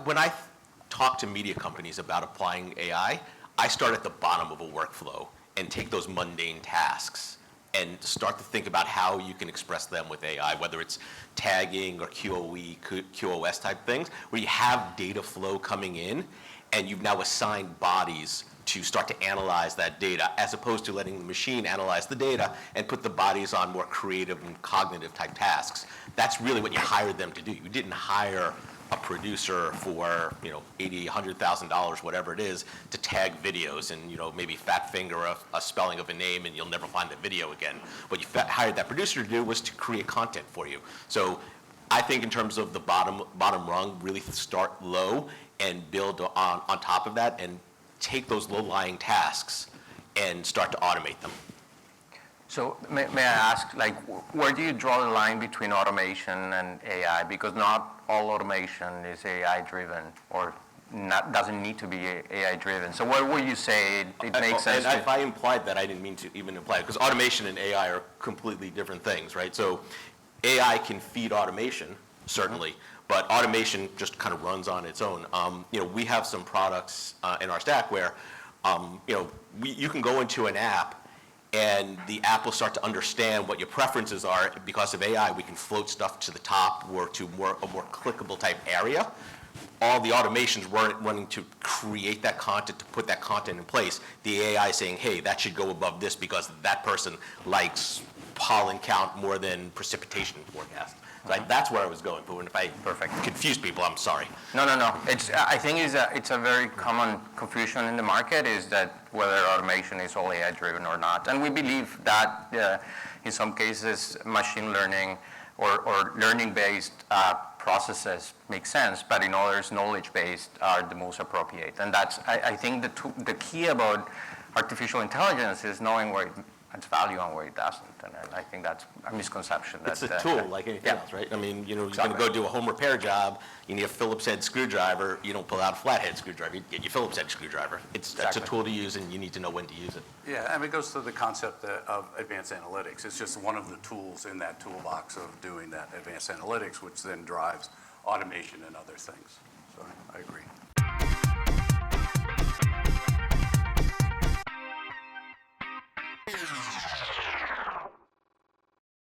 when I talk to media companies about applying AI, I start at the bottom of a workflow and take those mundane tasks and start to think about how you can express them with AI, whether it's tagging or QoE, QoS type things, where you have data flow coming in and you've now assigned bodies to start to analyze that data, as opposed to letting the machine analyze the data and put the bodies on more creative and cognitive type tasks. That's really what you hired them to do. You didn't hire a producer for $80,000, $100,000, whatever it is, to tag videos and maybe fat finger a spelling of a name and you'll never find the video again. What you hired that producer to do was to create content for you. So I think in terms of the bottom rung, really start low and build on top of that and take those low-lying tasks and start to automate them. So may I ask, where do you draw the line between automation and AI? Because not all automation is AI-driven or doesn't need to be AI-driven. So where would you say it makes sense? And if I implied that, I didn't mean to even imply it, because automation and AI are completely different things, right? So AI can feed automation, certainly, but automation just kind of runs on its own. We have some products in our stack where you can go into an app and the app will start to understand what your preferences are. Because of AI, we can float stuff to the top or to a more clickable type area. All the automations weren't running to create that content, to put that content in place. The AI saying, hey, that should go above this because that person likes pollen count more than precipitation forecast. Right? That's where I was going. But if I confuse people, I'm sorry. No. I think it's a very common confusion in the market is that whether automation is all AI-driven or not. And we believe that in some cases, machine learning or learning-based processes make sense, but in others, knowledge-based are the most appropriate. And that's, I think the key about artificial intelligence is knowing where it's value and where it doesn't. And I think that's a misconception. It's a tool like anything else, right? I mean, you're going to go do a home repair job, you need a Phillips head screwdriver, you don't pull out a flathead screwdriver, you get your Phillips head screwdriver. It's a tool to use and you need to know when to use it. Yeah, and it goes to the concept of advanced analytics. It's just one of the tools in that toolbox of doing that advanced analytics, which then drives automation and other things. So I agree.